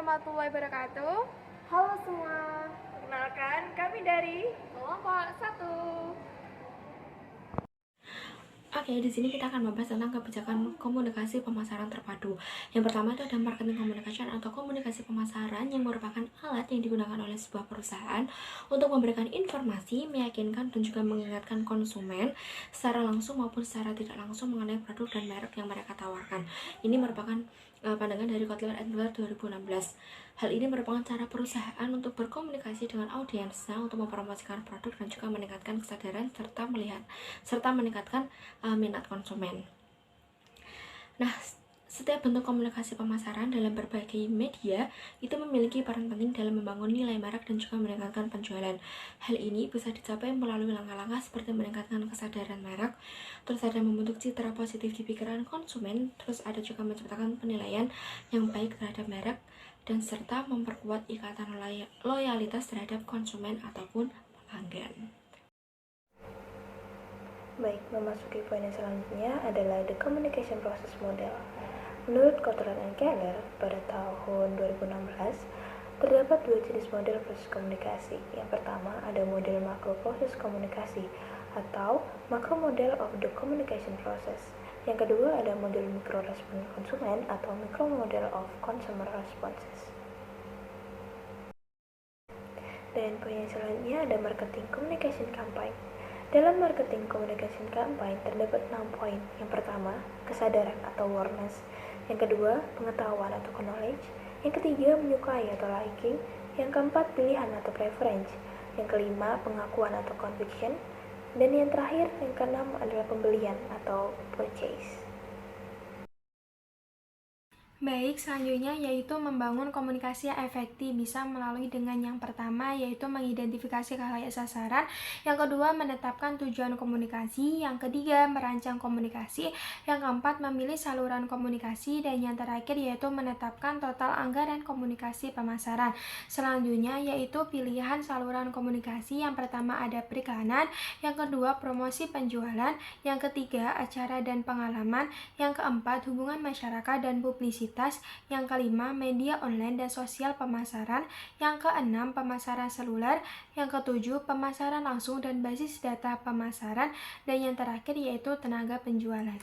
warahmatullahi wabarakatuh. Halo semua. Perkenalkan, kami dari kelompok 1. Oke, di sini kita akan membahas tentang kebijakan komunikasi pemasaran terpadu. Yang pertama itu ada marketing communication atau komunikasi pemasaran yang merupakan alat yang digunakan oleh sebuah perusahaan untuk memberikan informasi, meyakinkan dan juga mengingatkan konsumen secara langsung maupun secara tidak langsung mengenai produk dan merek yang mereka tawarkan. Ini merupakan pandangan dari Kotler et al. 2016. Hal ini merupakan cara perusahaan untuk berkomunikasi dengan audiensnya untuk mempromosikan produk dan juga meningkatkan kesadaran serta meningkatkan minat konsumen. Nah, setiap bentuk komunikasi pemasaran dalam berbagai media itu memiliki peran penting dalam membangun nilai merek dan juga meningkatkan penjualan. Hal ini bisa dicapai melalui langkah-langkah seperti meningkatkan kesadaran merek, terus ada membentuk citra positif di pikiran konsumen, terus ada juga menciptakan penilaian yang baik terhadap merek, dan serta memperkuat ikatan loyalitas terhadap konsumen ataupun pelanggan. Baik, memasuki poin yang selanjutnya adalah the communication process model. Menurut Kotler dan Keller, pada tahun 2016, terdapat dua jenis model proses komunikasi. Yang pertama ada model makro proses komunikasi atau macro model of the communication process. Yang kedua ada model mikro respon konsumen atau micro model of consumer responses. Dan poin yang selanjutnya ada marketing communication campaign. Dalam marketing communication campaign terdapat 6 poin. Yang pertama, kesadaran atau awareness. Yang kedua, pengetahuan atau knowledge. Yang ketiga, menyukai atau liking. Yang keempat, pilihan atau preference. Yang kelima, pengakuan atau conviction. Dan yang terakhir, yang keenam adalah pembelian atau purchase. Baik, selanjutnya yaitu membangun komunikasi yang efektif bisa melalui dengan yang pertama yaitu mengidentifikasi khalayak sasaran, yang kedua menetapkan tujuan komunikasi, yang ketiga merancang komunikasi, yang keempat memilih saluran komunikasi, dan yang terakhir yaitu menetapkan total anggaran komunikasi pemasaran. Selanjutnya yaitu pilihan saluran komunikasi, yang pertama ada periklanan, yang kedua promosi penjualan, yang ketiga acara dan pengalaman, yang keempat hubungan masyarakat dan publisitas, yang kelima media online dan sosial pemasaran, yang keenam pemasaran seluler, yang ketujuh pemasaran langsung dan basis data pemasaran, dan yang terakhir yaitu tenaga penjualan.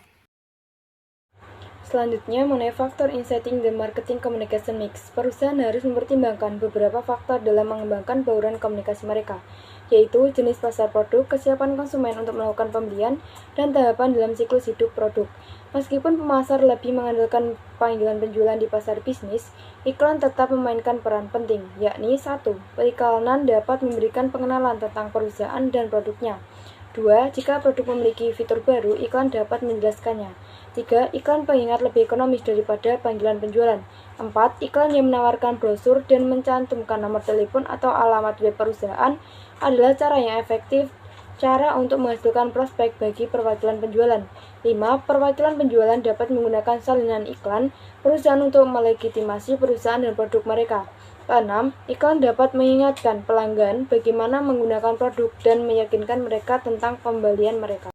Selanjutnya, mengenai faktor in setting the marketing communication mix. Perusahaan harus mempertimbangkan beberapa faktor dalam mengembangkan bauran komunikasi mereka, yaitu jenis pasar produk, kesiapan konsumen untuk melakukan pembelian, dan tahapan dalam siklus hidup produk. Meskipun pemasar lebih mengandalkan panggilan penjualan di pasar bisnis, iklan tetap memainkan peran penting, yakni 1. Periklanan dapat memberikan pengenalan tentang perusahaan dan produknya. 2. Jika produk memiliki fitur baru, iklan dapat menjelaskannya. 3. Iklan pengingat lebih ekonomis daripada panggilan penjualan. 4. Iklan yang menawarkan brosur dan mencantumkan nomor telepon atau alamat web perusahaan adalah cara yang efektif untuk menghasilkan prospek bagi perwakilan penjualan. 5. Perwakilan penjualan dapat menggunakan salinan iklan perusahaan untuk melegitimasi perusahaan dan produk mereka. 6. Iklan dapat mengingatkan pelanggan bagaimana menggunakan produk dan meyakinkan mereka tentang pembelian mereka.